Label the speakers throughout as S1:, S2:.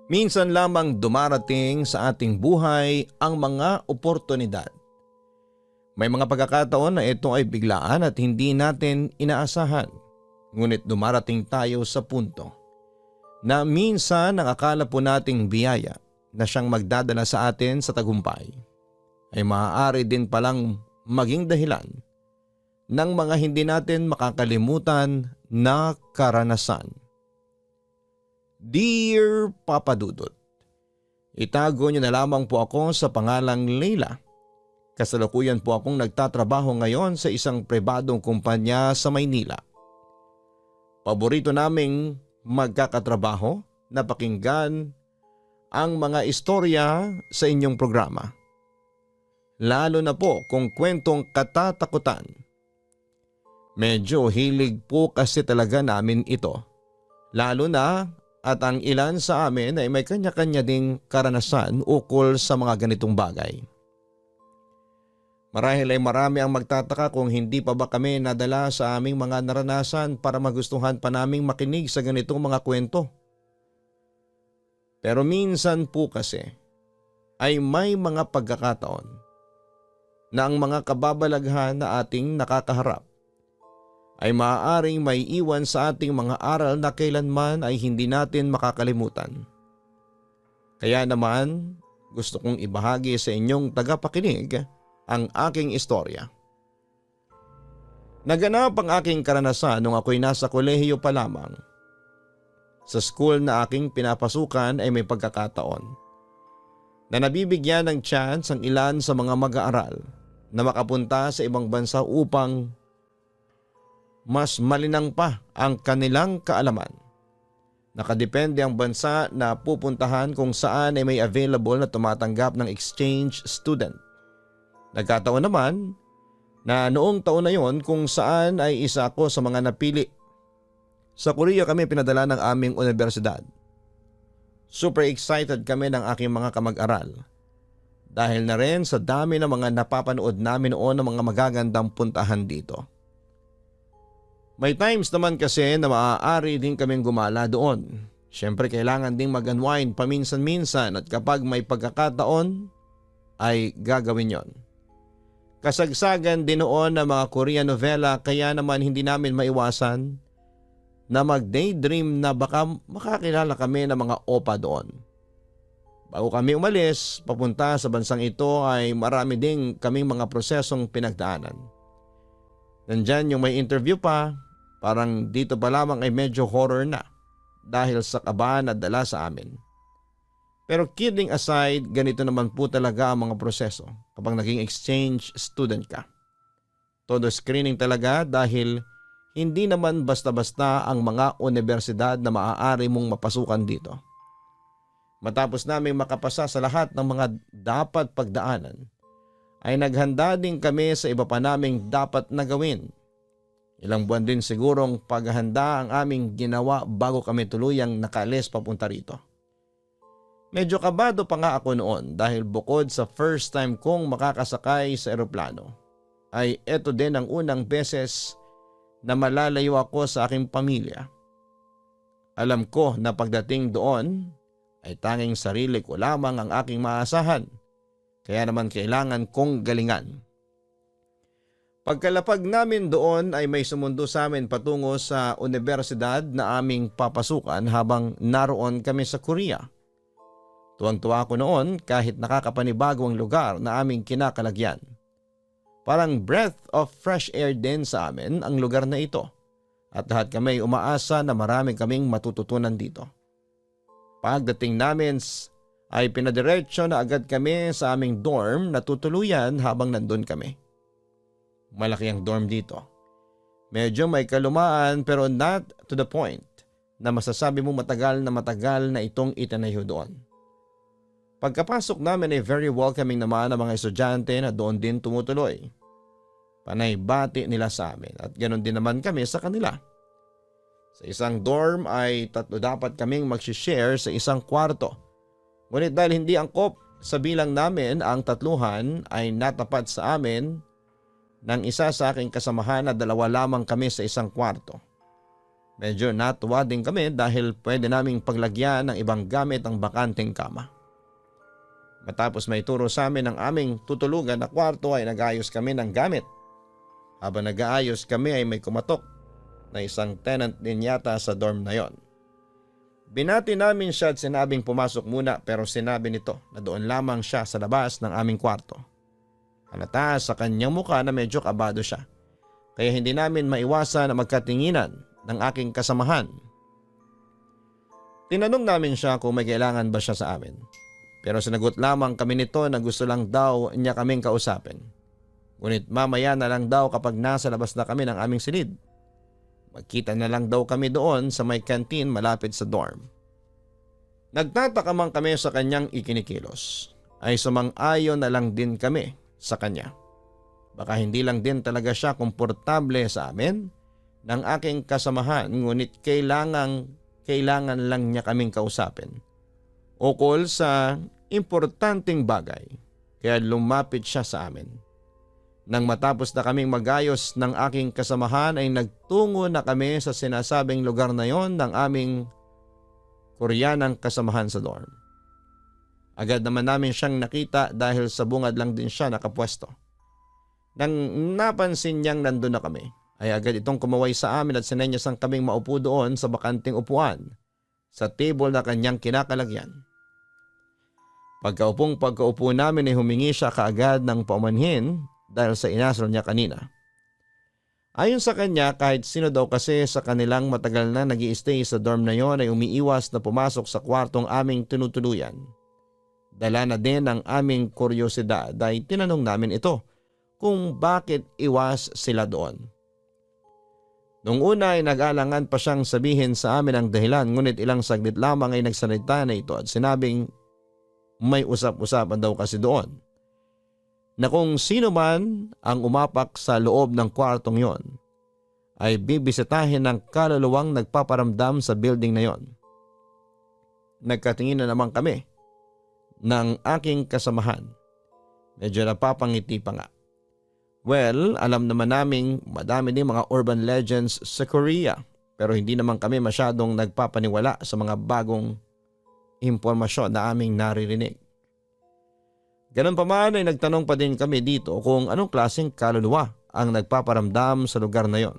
S1: Minsan lamang dumarating sa ating buhay ang mga oportunidad. May mga pagkakataon na ito ay biglaan at hindi natin inaasahan. Ngunit dumarating tayo sa punto na minsan ang akala po nating biyaya na siyang magdadala sa atin sa tagumpay ay maaari din palang maging dahilan ng mga hindi natin makakalimutan na karanasan. Dear Papa Dudut, itago niyo na lamang po ako sa pangalang Leila. Kasalukuyan po akong nagtatrabaho ngayon sa isang pribadong kumpanya sa Maynila. Paborito naming magkakatrabaho na pakinggan ang mga istorya sa inyong programa. Lalo na po kung kwentong katatakutan. Medyo hilig po kasi talaga namin ito. Lalo na at ang ilan sa amin ay may kanya-kanya ding karanasan ukol sa mga ganitong bagay. Marahil ay marami ang magtataka kung hindi pa ba kami nadala sa aming mga naranasan para magustuhan pa naming makinig sa ganitong mga kwento. Pero minsan po kasi ay may mga pagkakataon na ang mga kababalaghan na ating nakakaharap ay maaaring may iwan sa ating mga aral na kailanman ay hindi natin makakalimutan. Kaya naman gusto kong ibahagi sa inyong tagapakinig ang aking istorya. Naganap ang aking karanasan nung ako'y nasa kolehiyo pa lamang. Sa school na aking pinapasukan ay may pagkakataon na nabibigyan ng chance ang ilan sa mga mag-aaral na makapunta sa ibang bansa upang mas malinang pa ang kanilang kaalaman. Nakadepende ang bansa na pupuntahan kung saan ay may available na tumatanggap ng exchange student. Nagkataon naman na noong taon na yon kung saan ay isa ako sa mga napili. Sa Korea kami pinadala ng aming universidad. Super excited kami ng aking mga kamag-aral. Dahil na rin sa dami ng mga napapanood namin noon ng mga magagandang puntahan dito. May times naman kasi na maaari din kaming gumala doon. Siyempre kailangan ding mag-unwind paminsan-minsan at kapag may pagkakataon ay gagawin yon. Kasagsagan din noon ng mga Korean novela kaya naman hindi namin maiwasan na mag-daydream na baka makakilala kami ng mga opa doon. Bago kami umalis, papunta sa bansang ito ay marami ding kaming mga prosesong pinagdaanan. Nandyan yung may interview pa, parang dito pa lamang ay medyo horror na dahil sa kaba na dala sa amin. Pero kidding aside, ganito naman po talaga ang mga proseso kapag naging exchange student ka. Todo screening talaga dahil hindi naman basta-basta ang mga universidad na maaari mong mapasukan dito. Matapos namin makapasa sa lahat ng mga dapat pagdaanan, ay naghanda din kami sa iba pa naming dapat na gawin. Ilang buwan din sigurong paghahanda ang aming ginawa bago kami tuluyang nakaalis papunta rito. Medyo kabado pa nga ako noon dahil bukod sa first time kong makakasakay sa eroplano, ay eto din ang unang beses na malalayo ako sa aking pamilya. Alam ko na pagdating doon ay tanging sarili ko lamang ang aking maasahan, kaya naman kailangan kong galingan. Pagkalapag namin doon ay may sumundo sa amin patungo sa universidad na aming papasukan habang naroon kami sa Korea. Tuwang-tuwa ako noon kahit nakakapanibago ang lugar na aming kinakalagyan. Parang breath of fresh air din sa amin ang lugar na ito at lahat kami umaasa na marami kaming matututunan dito. Pagdating namin ay pinadiretso na agad kami sa aming dorm na tutuluyan habang nandun kami. Malaki ang dorm dito. Medyo may kalumaan pero not to the point na masasabi mo matagal na itong itinayo doon. Pagkapasok namin ay very welcoming naman ang mga estudyante na doon din tumutuloy. Panay bati nila sa amin at ganoon din naman kami sa kanila. Sa isang dorm ay 3 dapat kaming mag-share sa isang kwarto. Ngunit dahil hindi angkop sa bilang namin ang 3 ay natapat sa amin ng isa sa aking kasamahan na 2 lamang kami sa isang kwarto. Medyo natuwa din kami dahil pwede naming paglagyan ng ibang gamit ang bakanteng kama. Matapos may turo sa amin ng aming tutulugan na kwarto ay nag-ayos kami ng gamit. Habang nag-aayos kami ay may kumatok na isang tenant din yata sa dorm na yon. Binati namin siya at sinabing pumasok muna pero sinabi nito na doon lamang siya sa labas ng aming kwarto. Halata sa kanyang mukha na medyo kabado siya. Kaya hindi namin maiwasan na magkatinginan ng aking kasamahan. Tinanong namin siya kung may kailangan ba siya sa amin. Pero sinagot lamang kami nito na gusto lang daw niya kaming kausapin. Ngunit mamaya na lang daw kapag nasa labas na kami ng aming silid. Magkita na lang daw kami doon sa may canteen malapit sa dorm. Nagtataka man kami sa kanyang ikinikilos. Ay sumang-ayon na lang din kami sa kanya. Baka hindi lang din talaga siya komportable sa amin ng aking kasamahan ngunit kailangan lang niya kaming kausapin. Ukol sa importanteng bagay kaya lumapit siya sa amin. Nang matapos na kaming magayos ng aking kasamahan ay nagtungo na kami sa sinasabing lugar na yon ng aming Koreanang kasamahan sa dorm. Agad naman namin siyang nakita dahil sa bungad lang din siya nakapwesto. Nang napansin niyang nandun na kami, ay agad itong kumaway sa amin at sinenyasang kaming maupo doon sa bakanting upuan sa table na kanyang kinakalagyan. Pagkaupo namin ay humingi siya kaagad ng paumanhin dahil sa inasal niya kanina. Ayon sa kanya, kahit sino daw kasi sa kanilang matagal na nag-i-stay sa dorm na yon ay umiiwas na pumasok sa kwartong aming tinutuluyan. Dala na din ang aming kuryosidad ay tinanong namin ito kung bakit iwas sila doon. Noong una ay nag-alangan pa siyang sabihin sa amin ang dahilan ngunit ilang saglit lamang ay nagsalita na ito at sinabing may usap-usapan daw kasi doon. Na kung sino man ang umapak sa loob ng kwartong yon ay bibisitahin ng kaluluwang nagpaparamdam sa building na yon. Nagkatingin na naman kami ng aking kasamahan. Medyo napapangiti pa nga. Well, alam naman naming madami din mga urban legends sa Korea pero hindi naman kami masyadong nagpapaniwala sa mga bagong impormasyon na aming naririnig. Ganun pa man ay nagtanong pa din kami dito kung anong klaseng kaluluwa ang nagpaparamdam sa lugar na yon.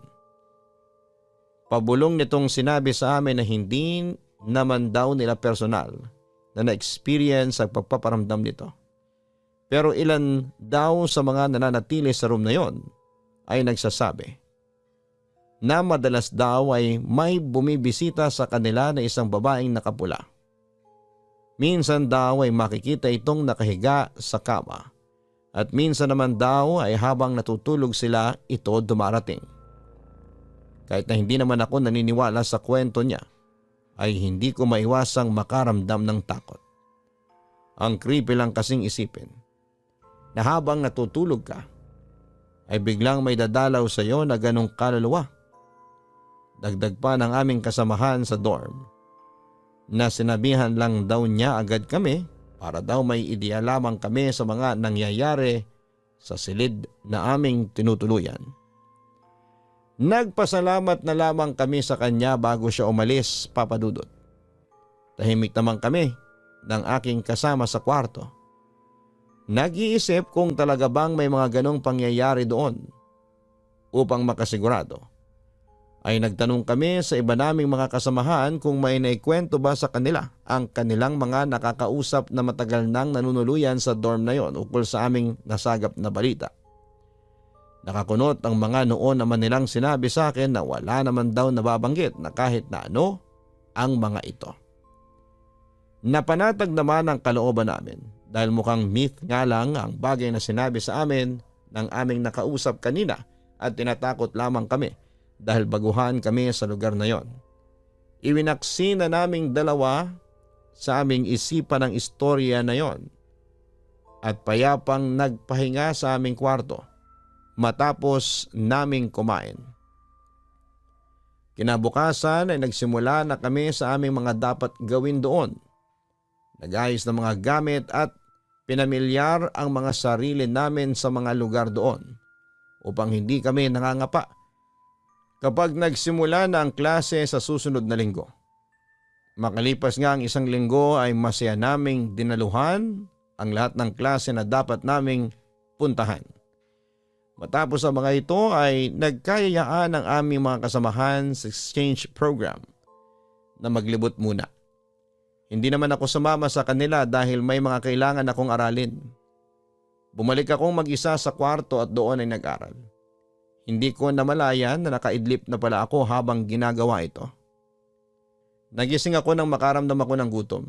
S1: Pabulong nitong sinabi sa amin na hindi naman daw nila personal na na-experience ang pagpaparamdam nito. Pero ilan daw sa mga nananatili sa room na yon ay nagsasabi na madalas daw ay may bumibisita sa kanila na isang babaeng nakapula. Minsan daw ay makikita itong nakahiga sa kama at minsan naman daw ay habang natutulog sila ito dumarating. Kahit na hindi naman ako naniniwala sa kwento niya ay hindi ko maiwasang makaramdam ng takot. Ang creepy lang kasing isipin na habang natutulog ka ay biglang may dadalaw sa iyo na ganong kaluluwa. Dagdag pa ng aming kasamahan sa dorm na sinabihan lang daw niya agad kami para daw may ideya lamang kami sa mga nangyayari sa silid na aming tinutuluyan. Nagpasalamat na lamang kami sa kanya bago siya umalis, Papa Dudut. Tahimik naman kami ng aking kasama sa kwarto. Nag-iisip kung talaga bang may mga ganong pangyayari doon. Upang makasigurado ay nagtanong kami sa iba naming mga kasamahan kung may naikwento ba sa kanila ang kanilang mga nakakausap na matagal nang nanunuluyan sa dorm na yon ukol sa aming nasagap na balita. Nakakunot ang mga noon naman nilang sinabi sa akin na wala naman daw nababanggit na kahit na ano ang mga ito. Napanatag naman ang kalooban namin dahil mukhang myth nga lang ang bagay na sinabi sa amin ng aming nakausap kanina at tinatakot lamang kami dahil baguhan kami sa lugar na yon. Iwinaksi na naming dalawa sa aming isipan ang istorya na yon at payapang nagpahinga sa aming kwarto matapos naming kumain. Kinabukasan ay nagsimula na kami sa aming mga dapat gawin doon. Nag-ayos ng mga gamit at pinamilyar ang mga sarili namin sa mga lugar doon upang hindi kami nangangapa kapag nagsimula na ang klase sa susunod na linggo. Makalipas nga ang isang linggo ay masaya naming dinaluhan ang lahat ng klase na dapat naming puntahan. Matapos ang mga ito ay nagkayayaan ang aming mga kasamahan sa exchange program na maglibot muna. Hindi naman ako sumama sa kanila dahil may mga kailangan akong aralin. Bumalik akong mag-isa sa kwarto at doon ay nag-aral. Hindi ko namalayan na nakaidlip na pala ako habang ginagawa ito. Nagising ako nang makaramdam ako ng gutom.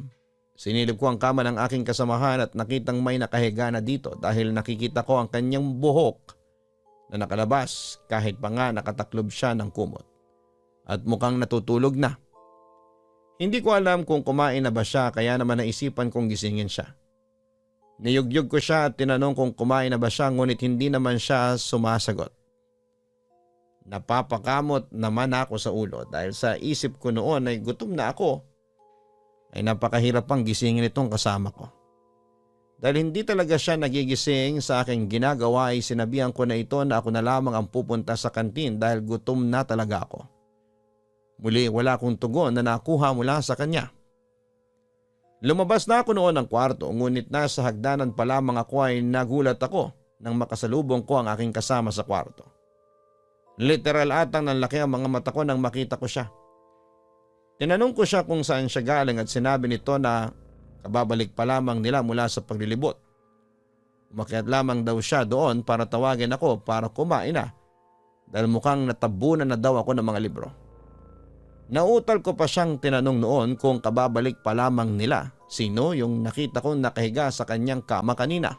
S1: Sinilip ko ang kama ng aking kasamahan at nakitang may nakahiga na dito dahil nakikita ko ang kanyang buhok na nakalabas kahit pa nga nakataklob siya ng kumot. At mukhang natutulog na. Hindi ko alam kung kumain na ba siya kaya naman naisipan kong gisingin siya. Niyugyug ko siya at tinanong kung kumain na ba siya ngunit hindi naman siya sumasagot. Napapakamot naman ako sa ulo dahil sa isip ko noon ay gutom na ako. Ay napakahirap pang gisingin itong kasama ko. Dahil hindi talaga siya nagigising sa aking ginagawa ay sinabihan ko na ito na ako na lamang ang pupunta sa kantin dahil gutom na talaga ako. Muli wala akong tugon na nakuha mula sa kanya. Lumabas na ako noon ng kwarto ngunit nasa hagdanan pa lamang ako ay nagulat ako nang makasalubong ko ang aking kasama sa kwarto. Literal atang nanlaki ang mga mata ko nang makita ko siya. Tinanong ko siya kung saan siya galing at sinabi nito na kababalik pa lamang nila mula sa paglilibot. Umakyat lamang daw siya doon para tawagin ako para kumain na dahil mukhang natabunan na daw ako ng mga libro. Nautal ko pa siyang tinanong noon kung kababalik pa lamang nila sino yung nakita kong nakahiga sa kanyang kama kanina.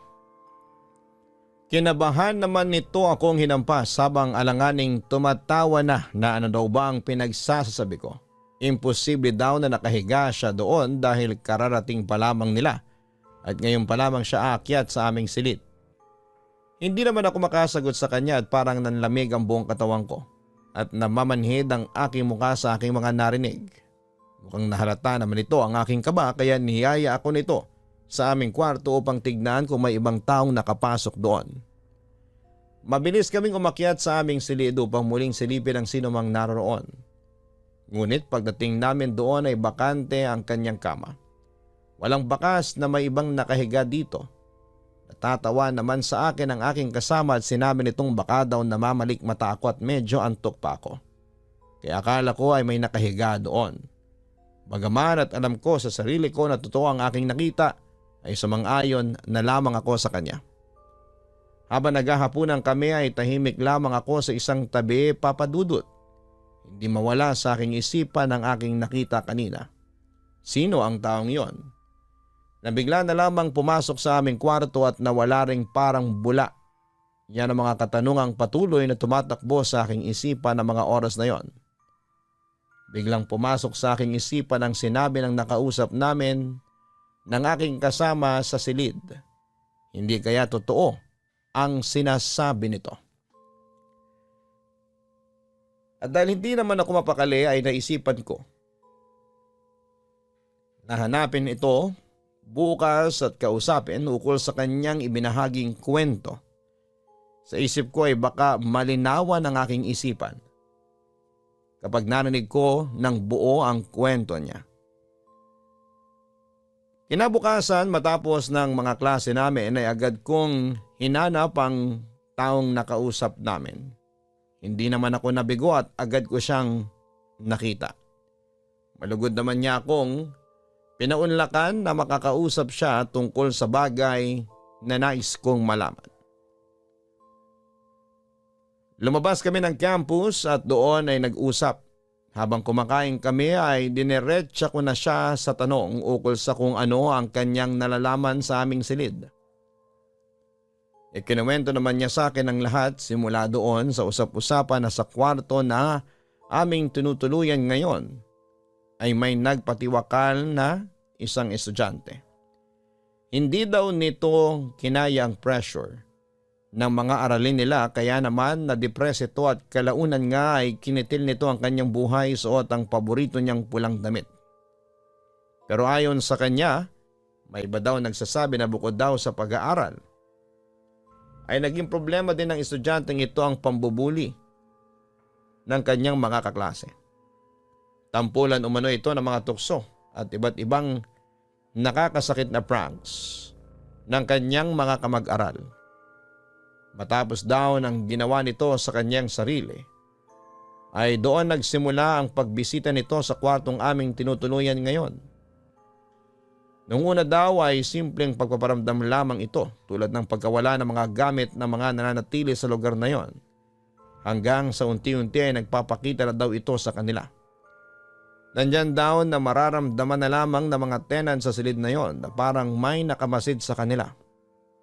S1: Kinabahan naman nito akong hinampas habang alanganing tumatawa na ano daw ba ang pinagsasabi ko. Imposible daw na nakahiga siya doon dahil kararating pa lamang nila at ngayon pa lamang siya aakyat sa aming silid. Hindi naman ako makasagot sa kanya at parang nanlamig ang buong katawan ko at namamanhid ang aking mukha sa aking mga narinig. Mukhang nahalata naman ito ang aking kaba kaya niyaya ako nito sa aming kwarto upang tignan kung may ibang taong nakapasok doon. Mabilis kaming umakyat sa aming silid upang muling silipin ang sinumang naroon. Ngunit pagdating namin doon ay bakante ang kanyang kama. Walang bakas na may ibang nakahiga dito. Natatawa naman sa akin ang aking kasama at sinabi nitong baka daw namamalik mata ako at medyo antok pa ako. Kaya akala ko ay may nakahiga doon. Bagaman at alam ko sa sarili ko na totoo ang aking nakita ay sumang-ayon na lamang ako sa kanya. Habang naghahapunan kami ay tahimik lamang ako sa isang tabi papadudot. Hindi mawala sa aking isipan ang aking nakita kanina. Sino ang taong yon? Nabigla na lamang pumasok sa aming kwarto at nawala ring parang bula. Yan ang mga katanungang patuloy na tumatakbo sa aking isipan ng mga oras na yon. Biglang pumasok sa aking isipan ang sinabi ng nakausap namin ng aking kasama sa silid. Hindi kaya totoo ang sinasabi nito? At dahil hindi naman ako mapakali ay naisipan ko na hanapin ito bukas at kausapin ukol sa kanyang ibinahaging kwento. Sa isip ko ay baka malinawan ang aking isipan kapag narinig ko ng buo ang kwento niya. Kinabukasan matapos ng mga klase namin ay agad kong hinanap ang taong nakausap namin. Hindi naman ako nabigo at agad ko siyang nakita. Malugod naman niya akong pinaunlakan na makakausap siya tungkol sa bagay na nais kong malaman. Lumabas kami ng campus at doon ay nag-usap. Habang kumakain kami ay dineretsa ko na siya sa tanong ukol sa kung ano ang kanyang nalalaman sa aming silid. Ikinuwento naman niya sa akin ang lahat simula doon sa usap-usapan na sa kwarto na aming tinutuluyan ngayon ay may nagpatiwakal na isang estudyante. Hindi daw nito kinaya ang pressure ng mga aralin nila kaya naman na-depress ito at kalaunan nga ay kinitil nito ang kanyang buhay suot ang paborito niyang pulang damit. Pero ayon sa kanya, may iba daw nagsasabi na bukod daw sa pag-aaral ay naging problema din ng estudyanteng ito ang pambubuli. ng kanyang mga kaklase. Tampulan umano ito ng mga tukso at iba't ibang nakakasakit na pranks ng kanyang mga kamag-aral. Matapos daw ng ginawa nito sa kanyang sarili, ay doon nagsimula ang pagbisita nito sa kwartong aming tinutuluyan ngayon. Noong una daw ay simpleng pagpaparamdam lamang ito tulad ng pagkawala ng mga gamit na mga nananatili sa lugar na yon, hanggang sa unti-unti ay nagpapakita na daw ito sa kanila. Nandyan daw na mararamdaman na lamang ng mga tenant sa silid na yon na parang may nakamasid sa kanila.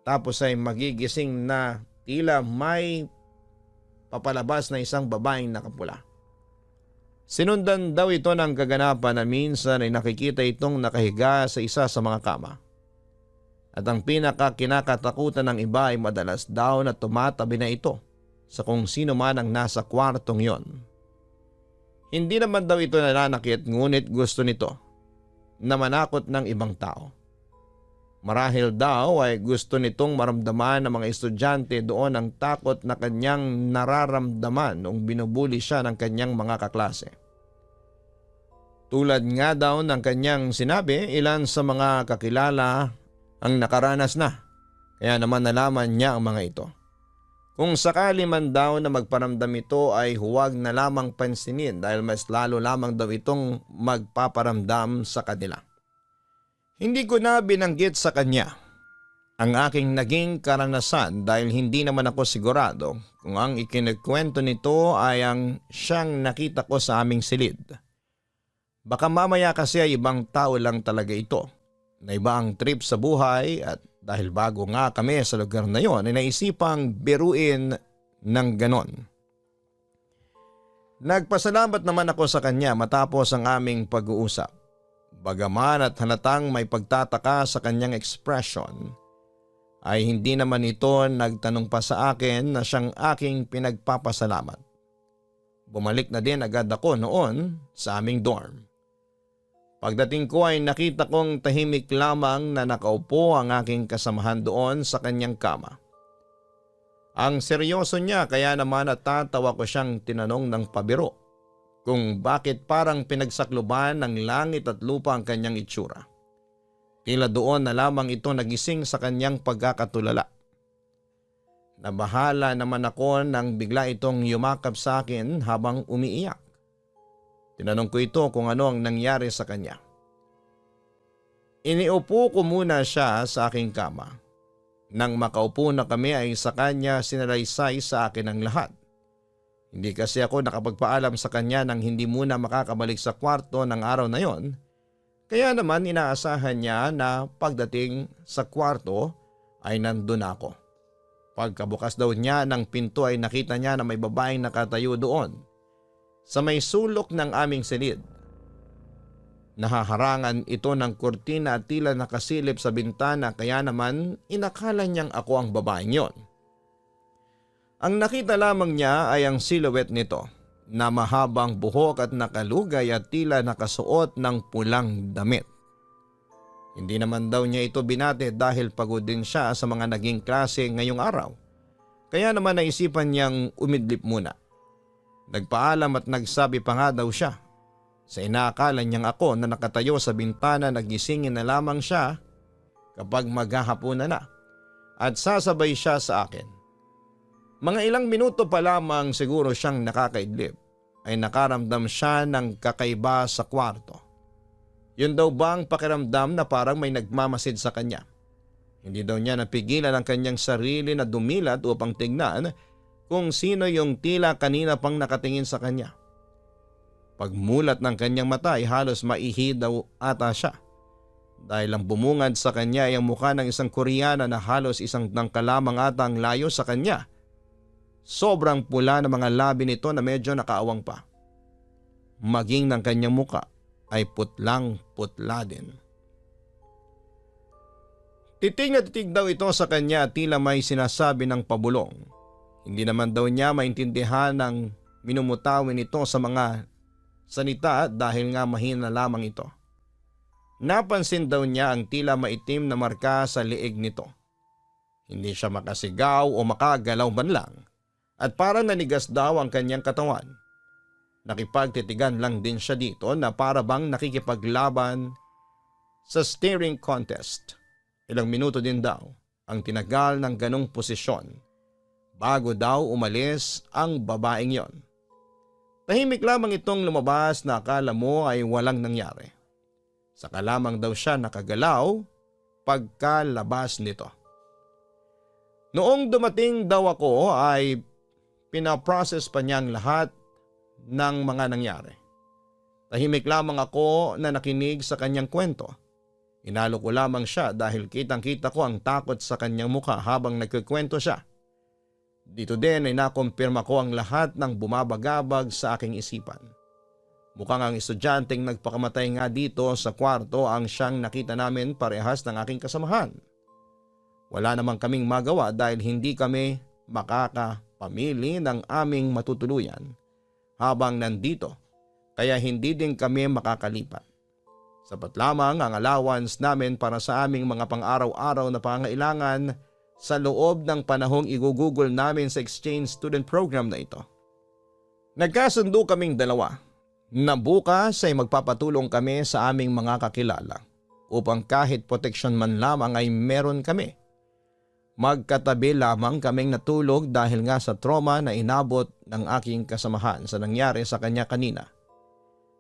S1: Tapos ay magigising na tila may papalabas na isang babaeng nakapula. Sinundan daw ito ng kaganapan na minsan ay nakikita itong nakahiga sa isa sa mga kama. At ang pinakakinakatakutan ng iba ay madalas daw na tumatabi na ito sa kung sino man ang nasa kwartong yon. Hindi naman daw ito nananakit, ngunit gusto nito na manakot ng ibang tao. Marahil daw ay gusto nitong maramdaman ng mga estudyante doon ang takot na kanyang nararamdaman noong binubuli siya ng kanyang mga kaklase. Tulad nga daw ng kanyang sinabi, ilan sa mga kakilala ang nakaranas na, kaya naman nalaman niya ang mga ito. Kung sakali man daw na magparamdam ito ay huwag na lamang pansinin dahil mas lalo lamang daw itong magpaparamdam sa kanila. Hindi ko na binanggit sa kanya ang aking naging karanasan dahil hindi naman ako sigurado kung ang ikinukwento nito ay ang siyang nakita ko sa aming silid. Baka mamaya kasi ay ibang tao lang talaga ito, na iba ang trip sa buhay, at dahil bago nga kami sa lugar na yon ay naisipang biruin ng ganon. Nagpasalamat naman ako sa kanya matapos ang aming pag-uusap. Bagaman at halatang may pagtataka sa kanyang ekspresyon, ay hindi naman ito nagtanong pa sa akin na siyang aking pinagpapasalamat. Bumalik na din agad ako noon sa aming dorm. Pagdating ko ay nakita kong tahimik lamang na nakaupo ang aking kasamahan doon sa kanyang kama. Ang seryoso niya, kaya naman natatawa ko siyang tinanong ng pabiro kung bakit parang pinagsakluban ng langit at lupa ang kanyang itsura. Tila doon na lamang ito nagising sa kanyang pagkakatulala. Nabahala naman ako nang bigla itong yumakap sa akin habang umiiyak. Tinanong ko ito kung ano ang nangyari sa kanya. Iniupo ko muna siya sa aking kama. Nang makaupo na kami ay sa kanya sinalaysay sa akin ang lahat. Hindi kasi ako nakapagpaalam sa kanya nang hindi muna makakabalik sa kwarto ng araw na yon. Kaya naman inaasahan niya na pagdating sa kwarto ay nandun ako. Pagkabukas daw niya ng pinto ay nakita niya na may babaeng nakatayo doon sa may sulok ng aming silid. Nahaharangan ito ng kurtina at tila nakasilip sa bintana, kaya naman inakala niyang ako ang babaeng yon. Ang nakita lamang niya ay ang silhouette nito na mahabang buhok at nakalugay at tila nakasuot ng pulang damit. Hindi naman daw niya ito binate dahil pagod din siya sa mga naging klase ngayong araw. Kaya naman naisipan niyang umidlip muna. Nagpaalam at nagsabi pa nga daw siya. Sa inaakala niyang ako na nakatayo sa bintana, nagisingin na lamang siya kapag maghahapunan na at sasabay siya sa akin. Mga ilang minuto pa lamang siguro siyang nakakaidlip ay nakaramdam siya ng kakaiba sa kwarto. Yun daw ba ang pakiramdam na parang may nagmamasid sa kanya? Hindi daw niya napigilan ang kanyang sarili na dumilat upang tignan kung sino yung tila kanina pang nakatingin sa kanya. Pagmulat ng kanyang mata ay halos maihi daw ata siya. Dahil ang bumungad sa kanya ay ang mukha ng isang Koreana na halos isang dangka lamang ata ang layo sa kanya. Sobrang pula ng mga labi nito na medyo nakaawang pa. Maging ng kanyang muka ay putlang putla din. Titig na titig daw ito sa kanya at tila may sinasabi ng pabulong. Hindi naman daw niya maintindihan ang minumutawin ito sa mga salita dahil nga mahina lamang ito. Napansin daw niya ang tila maitim na marka sa liig nito. Hindi siya makasigaw o makagalaw man lang at parang nanigas daw ang kanyang katawan. Nakipagtitigan lang din siya dito na para bang nakikipaglaban sa staring contest. Ilang minuto din daw ang tinagal ng ganong posisyon bago daw umalis ang babaeng yon. Tahimik lamang itong lumabas na akala mo ay walang nangyari. Saka lamang daw siya nakagalaw pagkalabas nito. Noong dumating daw ako ay pinaprocess pa niyang lahat ng mga nangyari. Tahimik lamang ako na nakinig sa kanyang kwento. Inalo ko lamang siya dahil kitang-kita ko ang takot sa kanyang mukha habang nagkikwento siya. Dito din ay nakumpirma ko ang lahat ng bumabagabag sa aking isipan. Mukhang ang estudyanteng nagpakamatay nga dito sa kwarto ang siyang nakita namin parehas ng aking kasamahan. Wala namang kaming magawa dahil hindi kami makakapamili ng aming matutuluyan habang nandito, kaya hindi din kami makakalipat. Sapat lamang ang allowance namin para sa aming mga pang-araw-araw na pangailangan sa loob ng panahong igugugol namin sa exchange student program na ito. Nagkasundo kaming dalawa na bukas ay magpapatulong kami sa aming mga kakilala upang kahit protection man lamang ay meron kami. Magkatabi lamang kaming natulog dahil nga sa trauma na inabot ng aking kasamahan sa nangyari sa kanya kanina.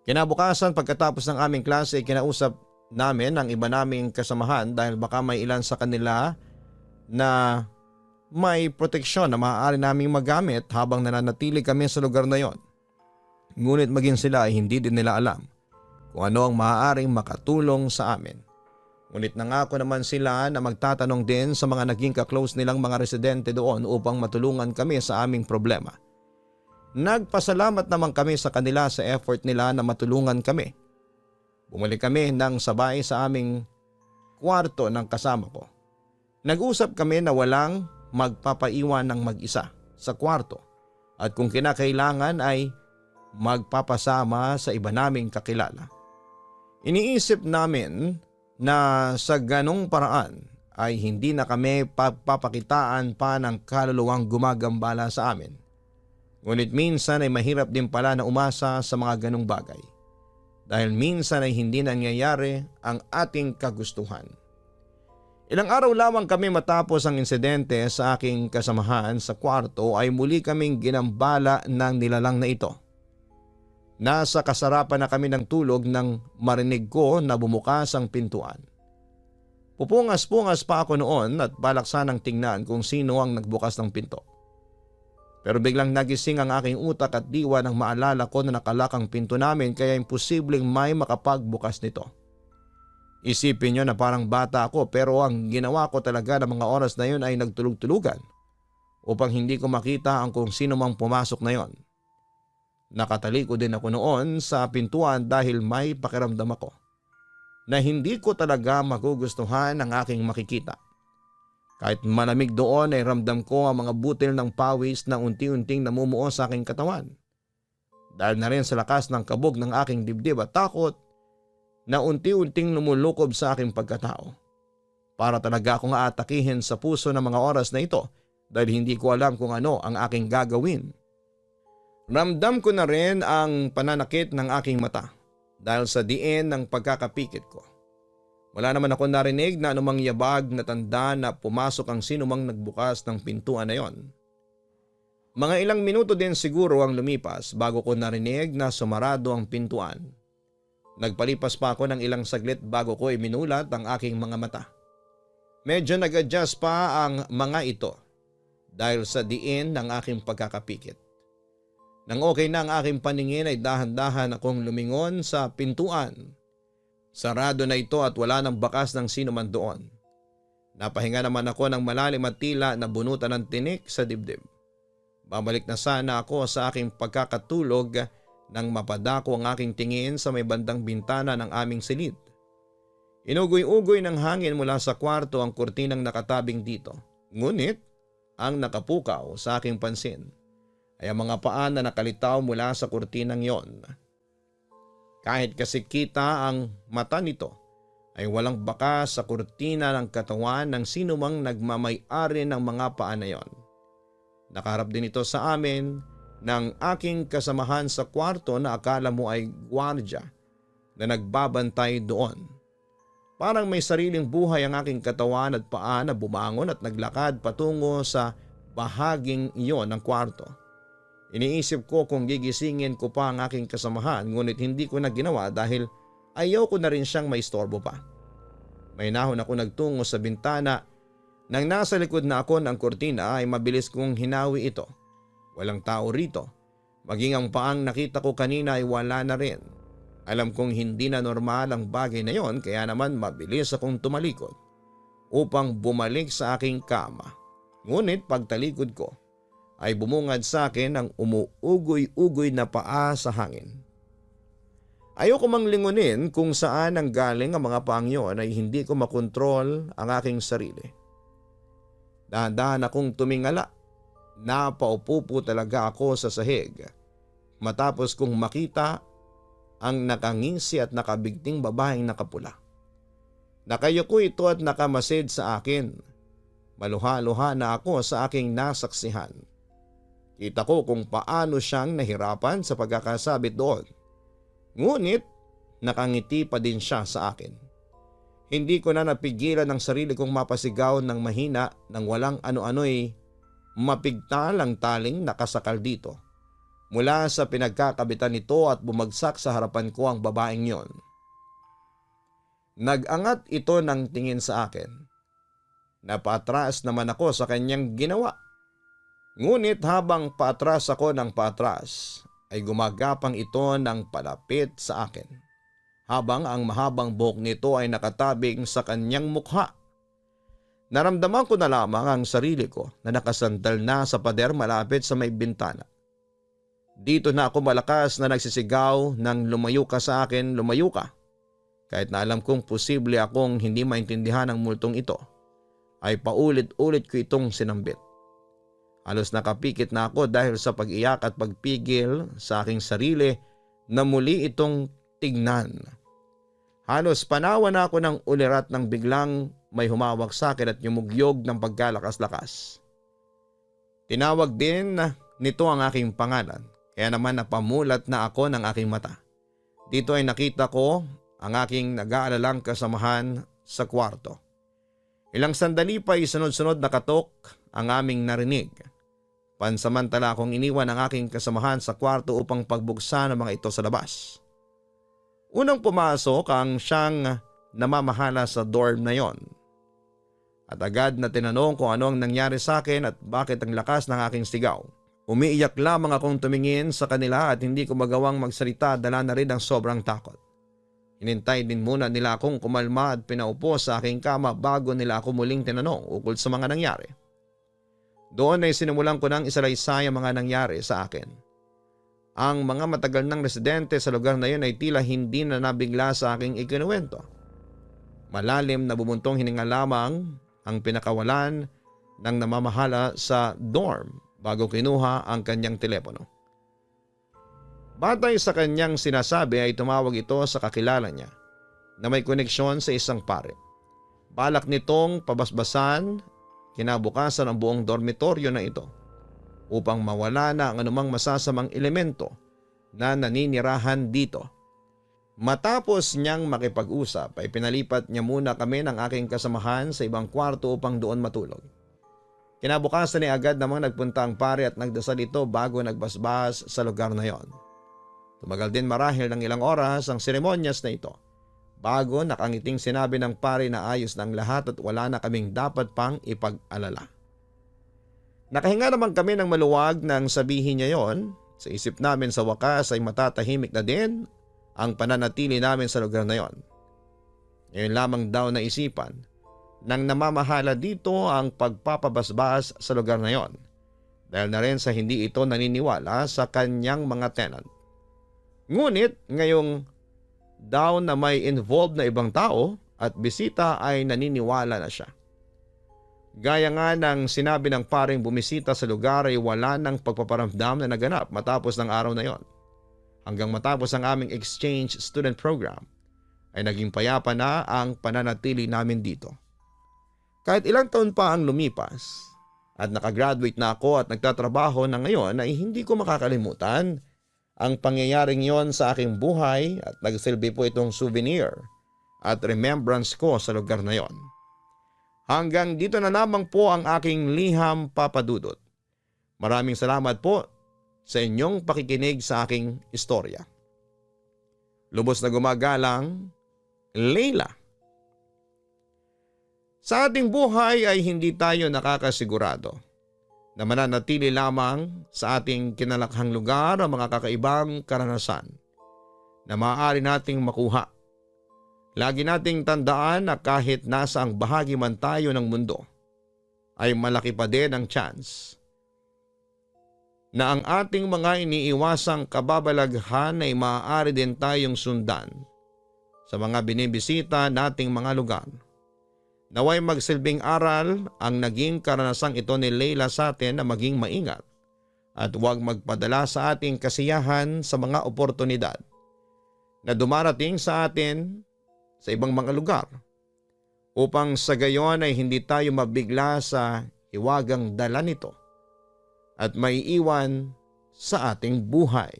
S1: Kinabukasan pagkatapos ng aming klase, kinausap namin ang iba naming kasamahan dahil baka may ilan sa kanila na may proteksyon na maaari naming magamit habang nananatili kami sa lugar na yon. Ngunit maging sila ay hindi din nila alam kung ano ang maaaring makatulong sa amin. Ngunit nangako naman sila na magtatanong din sa mga naging kaklose nilang mga residente doon upang matulungan kami sa aming problema. Nagpasalamat naman kami sa kanila sa effort nila na matulungan kami. Bumalik kami ng sabay sa aming kwarto ng kasama ko. Nag-usap kami na walang magpapaiwan ng mag-isa sa kwarto at kung kinakailangan ay magpapasama sa iba naming kakilala. Iniisip namin na sa ganong paraan ay hindi na kami papakitaan pa ng kaluluwang gumagambala sa amin. Ngunit minsan ay mahirap din pala na umasa sa mga ganong bagay dahil minsan ay hindi nangyayari ang ating kagustuhan. Ilang araw lamang kami matapos ang insidente sa aking kasamahan sa kwarto ay muli kaming ginambala ng nilalang na ito. Nasa kasarapan na kami ng tulog nang marinig ko na bumukas ang pintuan. Pupungas-pungas pa ako noon at balak sanang tingnan kung sino ang nagbukas ng pinto. Pero biglang nagising ang aking utak at diwa nang maalala ko na nakalakang pinto namin kaya imposibleng may makapagbukas nito. Isipin nyo na parang bata ako pero ang ginawa ko talaga ng mga oras na yun ay nagtulog-tulugan upang hindi ko makita ang kung sino mang pumasok na yon. Nakataliko din ako noon sa pintuan dahil may pakiramdam ako na hindi ko talaga magugustuhan ang aking makikita. Kahit malamig doon ay ramdam ko ang mga butil ng pawis na unti-unting namumuo sa aking katawan. Dahil na rin sa lakas ng kabog ng aking dibdib at takot na unti-unting lumulukob sa aking pagkatao. Para talaga akong aatakihin sa puso ng mga oras na ito dahil hindi ko alam kung ano ang aking gagawin. Ramdam ko na rin ang pananakit ng aking mata dahil sa diin ng pagkakapikit ko. Wala naman ako narinig na anumang yabag na tanda na pumasok ang sinumang nagbukas ng pintuan na yon. Mga ilang minuto din siguro ang lumipas bago ko narinig na sumarado ang pintuan. Nagpalipas pa ako ng ilang saglit bago ko iminulat ang aking mga mata. Medyo nag-adjust pa ang mga ito dahil sa diin ng aking pagkakapikit. Nang okay na ang aking paningin ay dahan-dahan akong lumingon sa pintuan. Sarado na ito at wala nang bakas ng sino man doon. Napahinga naman ako ng malalim at tila na bunutan ng tinik sa dibdib. Babalik na sana ako sa aking pagkakatulog nang mapadako ang aking tingin sa may bandang bintana ng aming silid. Inugoy-ugoy ng hangin mula sa kwarto ang kurtinang nakatabing dito. Ngunit ang nakapukaw sa aking pansin ay ang mga paan na nakalitaw mula sa kurtinang yon. Kahit kasi kita ang mata nito ay walang bakas sa kurtina ng katawan ng sinumang nagmamay-ari ng mga paa na yon. Nakaharap din ito sa amin ng aking kasamahan sa kwarto na akala mo ay gwardya na nagbabantay doon. Parang may sariling buhay ang aking katawan at paa na bumangon at naglakad patungo sa bahaging iyon ng kwarto. Iniisip ko kung gigisingin ko pa ang aking kasamahan, ngunit hindi ko na ginawa dahil ayaw ko na rin siyang maistorbo pa. May nahon ako nagtungo sa bintana. Nang nasa likod na ako ng kurtina ay mabilis kong hinawi ito. Walang tao rito. Maging ang paang nakita ko kanina ay wala na rin. Alam kong hindi na normal ang bagay na yon, kaya naman mabilis akong tumalikod upang bumalik sa aking kama. Ngunit pagtalikod ko ay bumungad sa akin ang umuugoy-ugoy na paa sa hangin. Ayoko mang lingunin kung saan ang galing ang mga paang yon ay hindi ko makontrol ang aking sarili. Dahan-dahan akong tumingala. Napaupo po talaga ako sa sahig matapos kong makita ang nakangisi at nakabigting babaeng nakapula. Nakayuko ito at nakamasid sa akin. Maluha-luha na ako sa aking nasaksihan. Kita ko kung paano siyang nahirapan sa pagkakasabit doon. Ngunit nakangiti pa din siya sa akin. Hindi ko na napigilan ang sarili kong mapasigaw ng mahina nang walang ano-ano'y mapigtal ang taling nakasakal dito. Mula sa pinagkakabitan nito at bumagsak sa harapan ko ang babaeng yon. Nag-angat ito ng tingin sa akin. Napaatras naman ako sa kanyang ginawa. Ngunit habang paatras ako ng paatras ay gumagapang ito ng palapit sa akin. Habang ang mahabang buhok nito ay nakatabing sa kanyang mukha. Naramdaman ko na lamang ang sarili ko na nakasandal na sa pader malapit sa may bintana. Dito na ako malakas na nagsisigaw ng lumayo ka sa akin, lumayo ka. Kahit na alam kong posible akong hindi maintindihan ang multong ito, ay paulit-ulit ko itong sinambit. Halos nakapikit na ako dahil sa pag-iyak at pagpigil sa aking sarili na muli itong tignan. Halos panawa na ako ng ulirat nang biglang may humawak sa akin at yumugyog ng pagkalakas-lakas. Tinawag din nito ang aking pangalan, kaya naman napamulat na ako ng aking mata. Dito ay nakita ko ang aking nag-aalalang kasamahan sa kwarto. Ilang sandali pa ay sunod-sunod na katok ang aming narinig. Pansamantala akong iniwan ang aking kasamahan sa kwarto upang pagbuksan ang mga ito sa labas. Unang pumasok ang siyang namamahala sa dorm na yon. At agad na tinanong kung ano ang nangyari sa akin at bakit ang lakas ng aking sigaw. Umiiyak lamang akong tumingin sa kanila at hindi ko magawang magsalita, dala na rin ang sobrang takot. Hinintay din muna nila akong kumalma at pinaupo sa aking kama bago nila ako muling tinanong ukol sa mga nangyari. Doon ay sinimulan ko ng isalaysay ang mga nangyari sa akin. Ang mga matagal ng residente sa lugar na yun ay tila hindi na nabigla sa aking ikinuwento. Malalim na bumuntong hininga lamang ang pinakawalan ng namamahala sa dorm bago kinuha ang kanyang telepono. Batay sa kanyang sinasabi ay tumawag ito sa kakilala niya na may koneksyon sa isang pare. Balak nitong pabasbasan kinabukasan ang buong dormitoryo na ito upang mawala na ang anumang masasamang elemento na naninirahan dito. Matapos niyang makipag-usap ay pinalipat niya muna kami ng aking kasamahan sa ibang kwarto upang doon matulog. Kinabukasan ay agad namang nagpunta ang pare at nagdasal ito bago nagbasbas sa lugar na yon. Tumagal din marahil ng ilang oras ang seremonyas na ito bago nakangiting sinabi ng pare na ayos ng lahat at wala na kaming dapat pang ipag-alala. Nakahinga naman kami ng maluwag nang sabihin niya yon. Sa isip namin sa wakas ay matatahimik na din ang pananatili namin sa lugar na yon. Ngayon lamang daw naisipan nang namamahala dito ang pagpapabasbas sa lugar na yon dahil na rin sa hindi ito naniniwala sa kanyang mga tenant. Ngunit ngayong daw na may involved na ibang tao at bisita ay naniniwala na siya. Gaya nga ng sinabi ng paring bumisita sa lugar ay wala ng pagpaparamdam na naganap matapos ng araw na yon. Hanggang matapos ang aming exchange student program ay naging payapa na ang pananatili namin dito. Kahit ilang taon pa ang lumipas at nakagraduate na ako at nagtatrabaho na ngayon ay hindi ko makakalimutan ang pangyayaring yon sa aking buhay at nagsilbi po itong souvenir at remembrance ko sa lugar na yon. Hanggang dito na lamang po ang aking liham, Papa Dudut. Maraming salamat po sa inyong pakikinig sa aking istorya. Lubos na gumagalang, Leila. Sa ating buhay ay hindi tayo nakakasigurado na mananatili lamang sa ating kinalakhang lugar ang mga kakaibang karanasan na maaari nating makuha. Lagi nating tandaan na kahit nasa ang bahagi man tayo ng mundo, ay malaki pa din ang chance na ang ating mga iniiwasang kababalaghan ay maaari din tayong sundan sa mga binibisita nating mga lugar. Naway magsilbing aral ang naging karanasang ito ni Leila sa atin na maging maingat at huwag magpadala sa ating kasiyahan sa mga oportunidad na dumarating sa atin sa ibang mga lugar upang sa gayon ay hindi tayo mabigla sa hiwagang dala nito at maiiwan sa ating buhay.